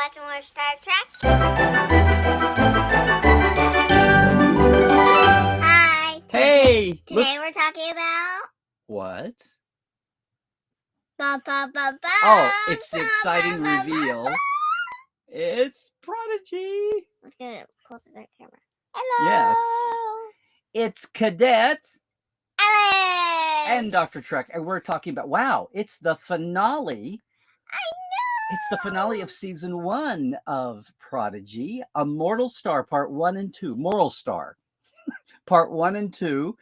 watch more Star Trek? Hi. Hey. Today we're talking about... What? Oh, it's the exciting reveal. It's Prodigy. Let's get it closer to the camera. Hello. Yes. It's Cadet Alice and Dr. Trek. And we're talking about, wow, it's the finale. I know. It's the finale of season 1 of Prodigy, A Mortal Star, part 1 and 2. Moral Star, part 1 and 2.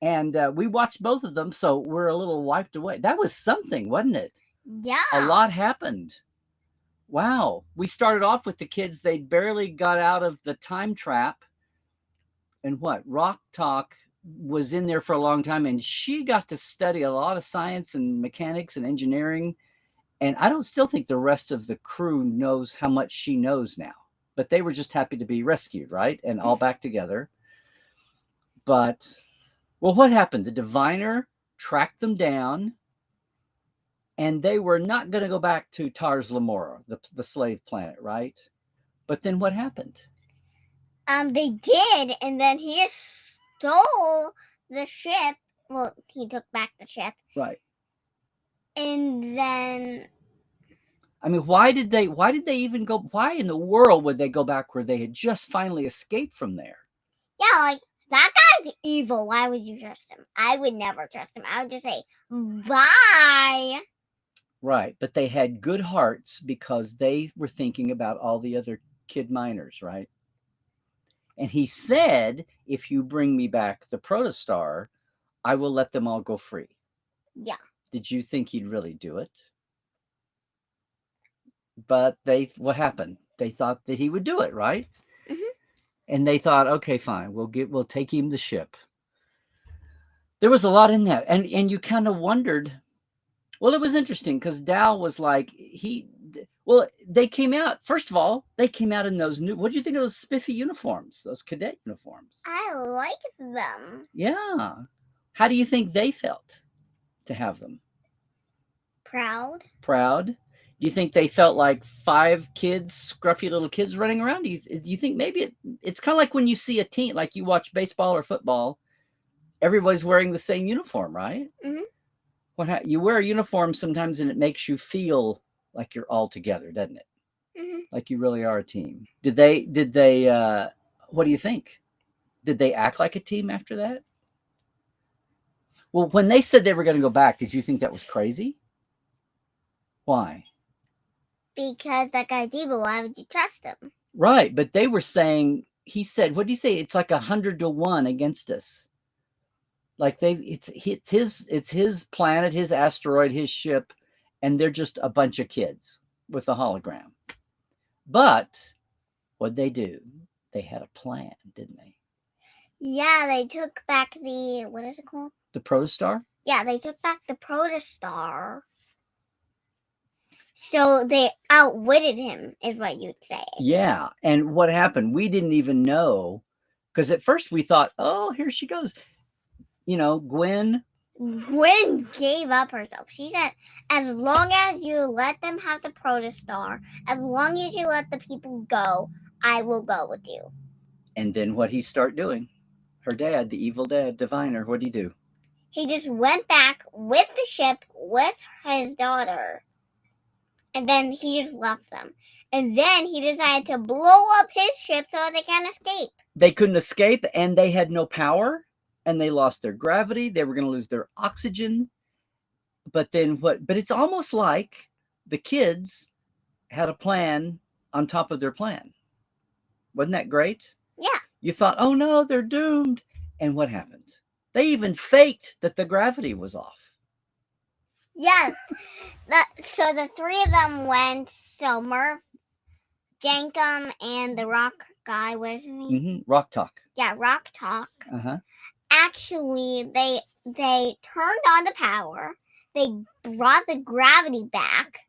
And we watched both of them, so we're a little wiped away. That was something, wasn't it? Yeah. A lot happened. Wow. We started off with the kids. They barely got out of the time trap. And what? Rock Talk was in there for a long time, and she got to study a lot of science and mechanics and engineering. And I don't still think the rest of the crew knows how much she knows now. But they were just happy to be rescued, right? And all back together. But, well, what happened? The diviner tracked them down. And they were not going to go back to Tars Lamora, the slave planet, right? But then what happened? They did, and then he just stole the ship. Well, he took back the ship. Right. And then... I mean, why did they even go? Why in the world would they go back where they had just finally escaped from there? Yeah, like, that guy's evil. Why would you trust him? I would never trust him. I would just say, bye. Right, but they had good hearts because they were thinking about all the other kid miners, right? And he said, if you bring me back the protostar, I will let them all go free. Yeah. Did you think he'd really do it? But what happened? They thought that he would do it, right? Mm-hmm. And they thought, okay, fine, we'll take him the ship. There was a lot in that. And you kind of wondered. Well, it was interesting because Dal was like, they came out, first of all, they came out in those what do you think of those spiffy uniforms, those cadet uniforms? I like them. Yeah. How do you think they felt to have them? Proud. Proud? Do you think they felt like 5 kids, scruffy little kids running around? Do you think maybe it's kind of like when you see a team, like you watch baseball or football, everybody's wearing the same uniform, right? Mm-hmm. You wear a uniform sometimes and it makes you feel like you're all together, doesn't it? Mm-hmm. Like you really are a team. Did they what do you think? Did they act like a team after that? Well, when they said they were going to go back, did you think that was crazy? Why? Because that guy's evil. Why would you trust him? Right, but they were saying, he said, what did he say? It's like 100 to 1 against us. Like it's his planet, his asteroid, his ship, and they're just a bunch of kids with a hologram. But what'd they do? They had a plan, didn't they? Yeah, they took back the, what is it called? The protostar? Yeah, they took back the protostar. So they outwitted him, is what you'd say. Yeah, and what happened? We didn't even know, because at first we thought, oh, here she goes. You know, Gwen gave up herself. She said, as long as you let them have the protostar, as long as you let the people go, I will go with you. And then what'd he start doing? Her dad, the evil dad, diviner, what'd he do? He just went back with the ship, with his daughter, and then he just left them. And then he decided to blow up his ship so they can't escape. They couldn't escape, and they had no power. And they lost their gravity. They were going to lose their oxygen. But then what? But it's almost like the kids had a plan on top of their plan. Wasn't that great? Yeah. You thought, oh no, they're doomed. And what happened? They even faked that the gravity was off. Yes. So the 3 of them went. So Murph, Jankum, and the rock guy. What is his name? Mm-hmm. Rock Talk. Yeah, Rock Talk. Uh-huh. Actually, they turned on the power. They brought the gravity back.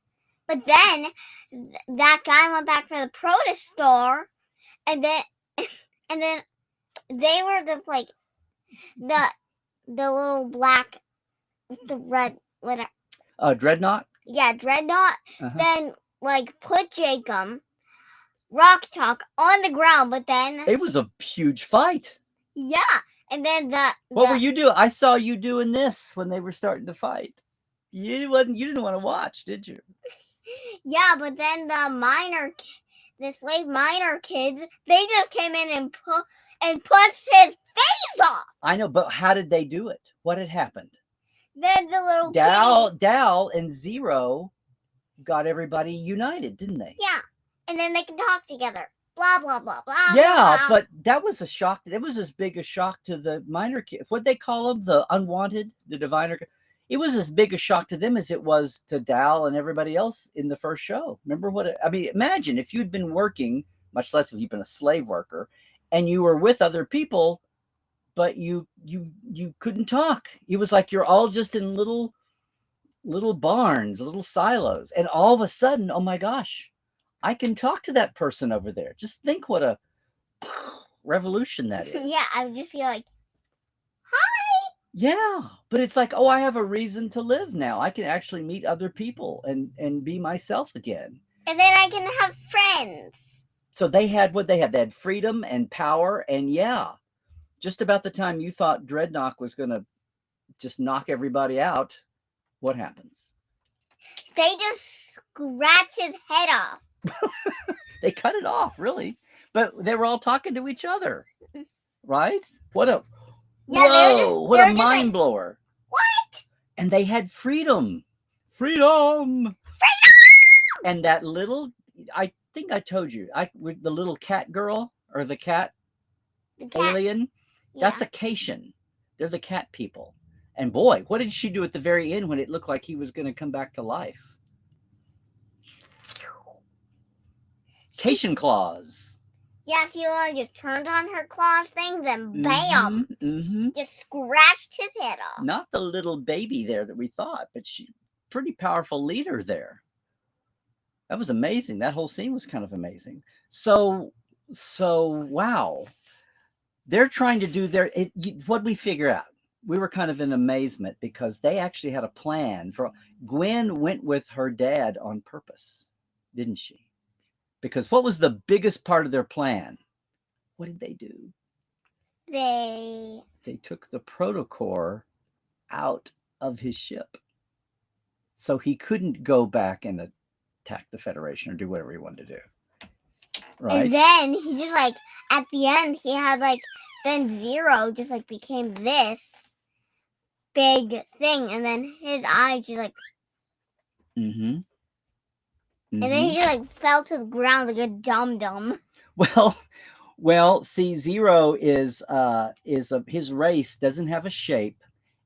But then that guy went back for the protostar, and then they were just like the little black, the red, whatever. Dreadnought. Yeah, Dreadnought. Uh-huh. Then like put Jacob, Rock Talk on the ground, but then It was a huge fight. yeah, and then What were you doing? I saw you doing this when they were starting to fight. You didn't want to watch, did you? Yeah, but then the slave miner kids, they just came in and punched his face off. I know, but how did they do it? What had happened? Then the little Dal and Zero got everybody united, didn't they? Yeah, and then they can talk together. Blah blah blah blah. Yeah, blah. but that was a shock. It was as big a shock to the minor kid. What they call them, the unwanted, the diviner. It was as big a shock to them as it was to Dal and everybody else in the first show. Remember I mean, imagine if you'd been working, much less if you'd been a slave worker, and you were with other people, but you couldn't talk. It was like you're all just in little barns, little silos, and all of a sudden, oh my gosh, I can talk to that person over there. Just think what a revolution that is. Yeah, I would just feel like, yeah, but it's like, oh, I have a reason to live now. I can actually meet other people and be myself again. and then I can have friends. So they had what they had. They had freedom and power, and yeah, just about the time you thought Dreadnought was going to just knock everybody out, what happens? They just scratch his head off. They cut it off, really. But they were all talking to each other, right? What a what a mind blower. What? And they had freedom. Freedom. And that little, I think I told you, with the little cat girl or the cat alien, that's a Cation. They're the cat people. And boy, what did she do at the very end when it looked like he was going to come back to life? Cation claws. Yeah, Fiona just turned on her claws things and bam! Just scratched his head off. Not the little baby there that we thought, but she pretty powerful leader there. That was amazing. That whole scene was kind of amazing. So wow. They're trying to do what we figure out. We were kind of in amazement because they actually had a plan for Gwen went with her dad on purpose, didn't she? Because what was the biggest part of their plan? What did they do? They took the protocore out of his ship. So he couldn't go back and attack the Federation or do whatever he wanted to do. Right? And then he just like, at the end, he had like, then Zero just like became this big thing. And then his eyes just like, and then he just like fell to the ground like a dum-dum. Well, see, Zero is his race doesn't have a shape.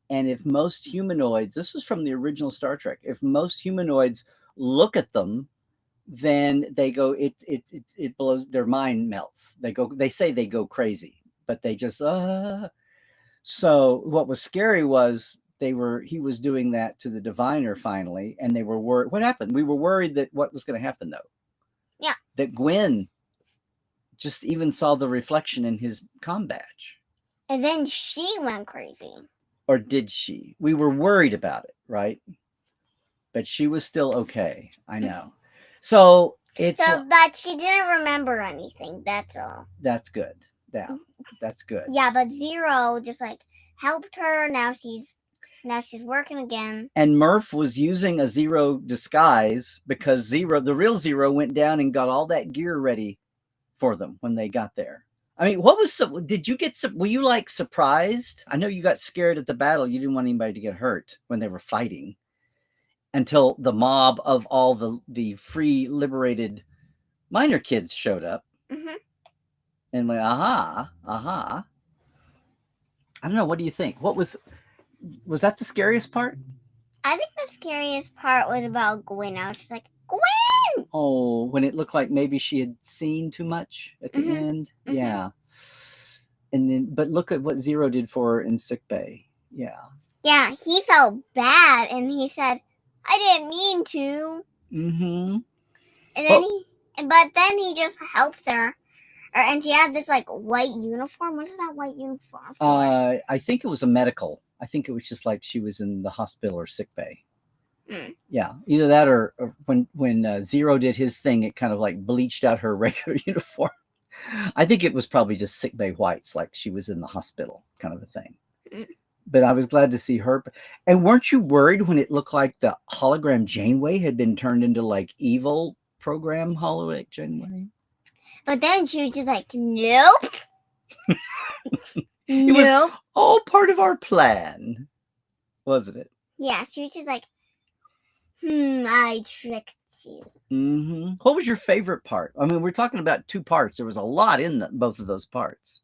And if most humanoids, this was from the original Star Trek, if most humanoids look at them, then they go, it blows, their mind melts. They say they go crazy, but they just, So what was scary was he was doing that to the diviner finally, and they were worried. What happened? We were worried that what was going to happen though. Yeah. That Gwen just even saw the reflection in his comm badge. And then she went crazy. Or did she? We were worried about it, right? But she was still okay. I know. So but she didn't remember anything. That's all. That's good. Yeah, that's good. Yeah, but Zero just like helped her. Now she's working again. And Murph was using a Zero disguise because the real Zero went down and got all that gear ready for them when they got there. I mean, were you like surprised? I know you got scared at the battle. You didn't want anybody to get hurt when they were fighting until the mob of all the free liberated miner kids showed up. And went, aha. I don't know. What do you think? Was that the scariest part? I think the scariest part was about Gwen. I was just like, Gwen! Oh, when it looked like maybe she had seen too much at the end. Yeah. And then, but look at what Zero did for her in sickbay. Yeah. Yeah, he felt bad, and he said, I didn't mean to. And then he just helps her. And she had this like white uniform. What is that white uniform for? I think it was a medical. I think it was just like she was in the hospital or sick bay. Yeah, either that or when Zero did his thing, it kind of like bleached out her regular uniform. I think it was probably just sick bay whites, like she was in the hospital, kind of a thing. But I was glad to see her. And weren't you worried when it looked like the hologram Janeway had been turned into like evil program hologram Janeway? But then she was just like, nope. It was all part of our plan, wasn't it? Yeah, she was just like, I tricked you. Mm-hmm. What was your favorite part? I mean, we're talking about two parts. There was a lot in both of those parts.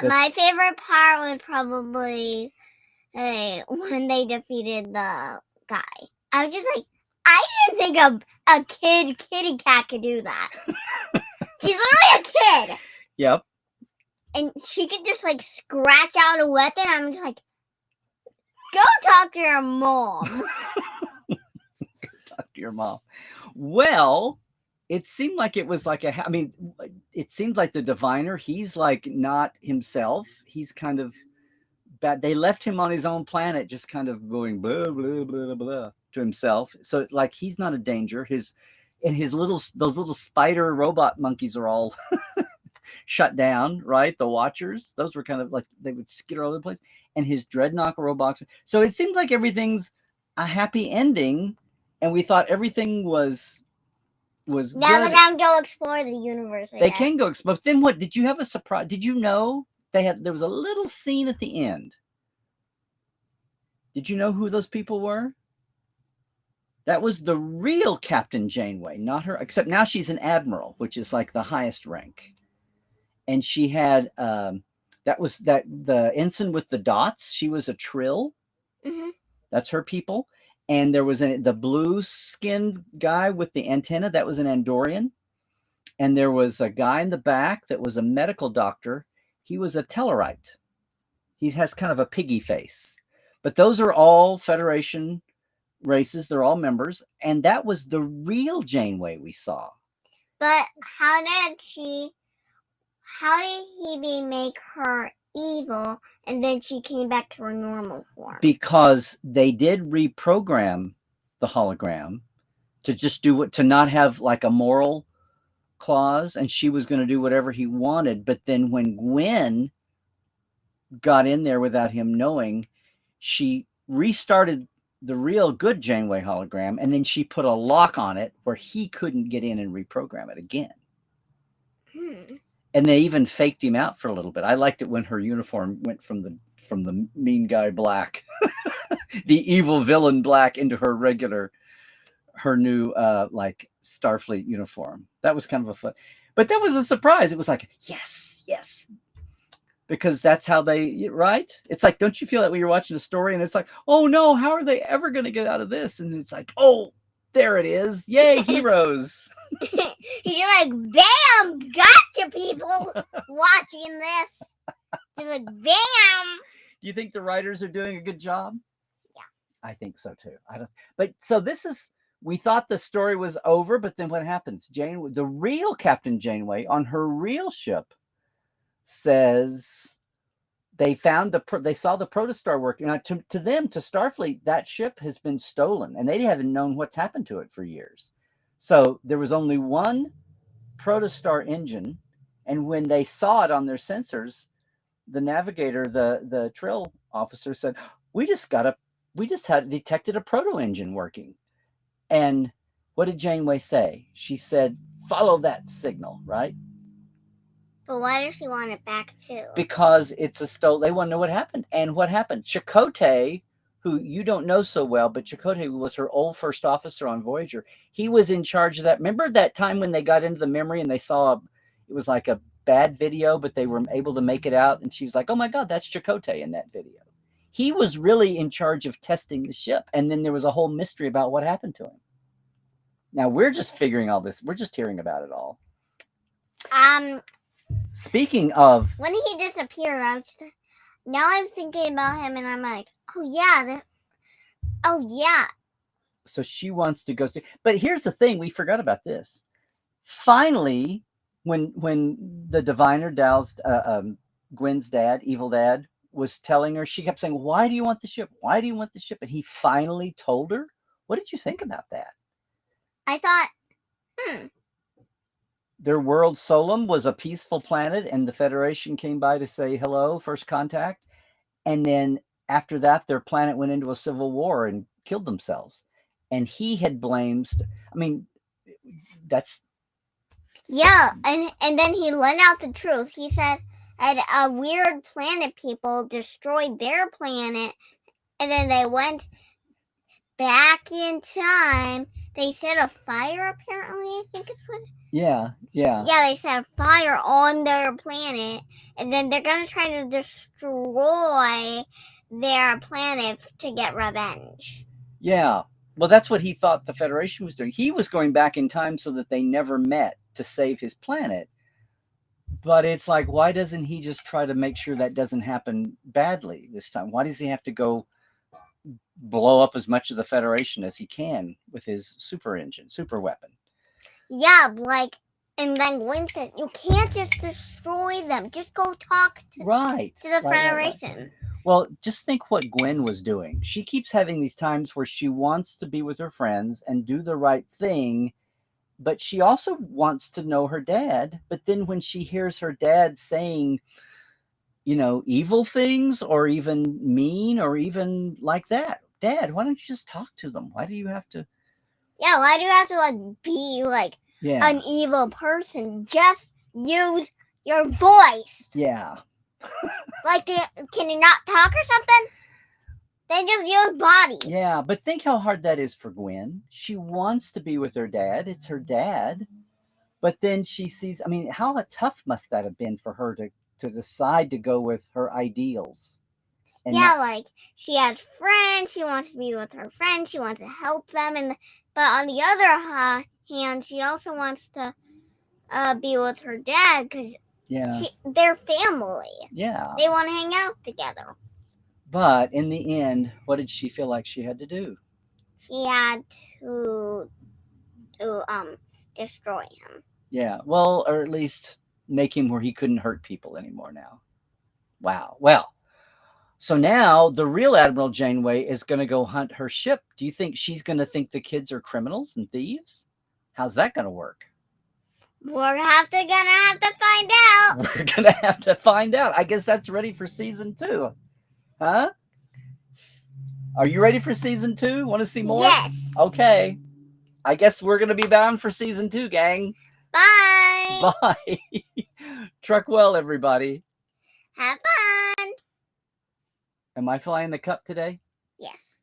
My favorite part was probably when they defeated the guy. I was just like, I didn't think a kitty cat could do that. She's literally a kid. Yep. And she could just like scratch out a weapon. I'm just like, go talk to your mom. Talk to your mom. Well, it seemed like it was like it seemed like the diviner, he's like not himself. He's kind of bad. They left him on his own planet, just kind of going blah, blah, blah, blah to himself. So like, he's not a danger. Those little spider robot monkeys are all shut down, right? The Watchers, those were kind of like, they would skitter all over the place. And his dreadnought robots. So it seemed like everything's a happy ending. And we thought everything was now good. they're gonna go explore the universe again. They can go explore. But then what? Did you have a surprise? Did you know there was a little scene at the end? Did you know who those people were? That was the real Captain Janeway, not her. Except now she's an admiral, which is like the highest rank. And she had the ensign with the dots. She was a Trill. Mm-hmm. That's her people. And there was the blue-skinned guy with the antenna. That was an Andorian. And there was a guy in the back that was a medical doctor. He was a Tellarite. He has kind of a piggy face. But those are all Federation races. They're all members. And that was the real Janeway we saw. But how did he make her evil and then she came back to her normal form? Because they did reprogram the hologram to just to not have like a moral clause, and she was going to do whatever he wanted. But then when Gwen got in there without him knowing, she restarted the real good Janeway hologram, and then she put a lock on it where he couldn't get in and reprogram it again. And they even faked him out for a little bit. I liked it when her uniform went from the mean guy black, the evil villain black, into her new like Starfleet uniform. That was kind of a fun, but that was a surprise. It was like, yes, because that's how they, right? It's like, don't you feel that when you're watching a story and it's like, oh no, how are they ever going to get out of this? And it's like, oh, there it is. Yay, heroes. He's like, bam, gotcha, people watching this. He's like, bam. Do you think the writers are doing a good job? Yeah, I think so too. But so we thought the story was over, but then what happens? The real Captain Janeway on her real ship says they saw the protostar working. Now, to them, to Starfleet, that ship has been stolen, and they haven't known what's happened to it for years. So there was only one protostar engine, and when they saw it on their sensors, the navigator, the Trill officer, said, we just had detected a proto engine working. And what did Janeway say? She said, follow that signal, right? But why does she want it back too? Because it's they want to know what happened. And what happened? Chakotay, who you don't know so well, but Chakotay was her old first officer on Voyager. He was in charge of that. Remember that time when they got into the memory and they saw it was like a bad video, but they were able to make it out? And she was like, oh my God, that's Chakotay in that video. He was really in charge of testing the ship. And then there was a whole mystery about what happened to him. Now we're just figuring all this. We're just hearing about it all. Speaking of, when he disappeared, I'm thinking about him, and I'm like, oh yeah. So she wants to go see. But here's the thing: we forgot about this. Finally, when the diviner Gwen's dad, evil dad, was telling her, she kept saying, "Why do you want the ship? Why do you want the ship?" And he finally told her What did you think about that? I thought, Their world, Solum, was a peaceful planet, and the Federation came by to say hello, first contact. And then after that, their planet went into a civil war and killed themselves. And he had blamed, I mean, that's... yeah, and then he let out the truth. He said that weird planet people destroyed their planet, and then they went back in time. They set a fire, apparently, I think is what... Yeah. Yeah, they set a fire on their planet, and then they're going to try to destroy their planet to get revenge. Yeah. Well, that's what he thought the Federation was doing. He was going back in time so that they never met to save his planet. But it's like, why doesn't he just try to make sure that doesn't happen badly this time? Why does he have to go blow up as much of the Federation as he can with his super weapon? Yeah, like, and then Gwen said, you can't just destroy them. Just go talk to the Federation. Right. Well, just think what Gwen was doing. She keeps having these times where she wants to be with her friends and do the right thing, but she also wants to know her dad. But then when she hears her dad saying, evil things or even mean or even like that, Dad, why don't you just talk to them? Why do you have to? Yeah, why do you have to be an evil person? Just use your voice. Yeah. Can you not talk or something? Then just use body. Yeah, but think how hard that is for Gwen. She wants to be with her dad. It's her dad. But then she sees, how tough must that have been for her to decide to go with her ideals? And she has friends. She wants to be with her friends. She wants to help them. But on the other hand, she also wants to be with her dad because they're family. Yeah. They want to hang out together. But in the end, what did she feel like she had to do? She had to destroy him. Yeah, well, or at least make him where he couldn't hurt people anymore now. Wow. Well, so now the real Admiral Janeway is going to go hunt her ship. Do you think she's going to think the kids are criminals and thieves? How's that going to work? We're gonna have to find out. We're going to have to find out. I guess that's ready for season 2. Huh? Are you ready for season 2? Want to see more? Yes. Okay. I guess we're going to be bound for season 2, gang. Bye. Bye. Truck well, everybody. Have fun. Am I flying the cup today? Yes.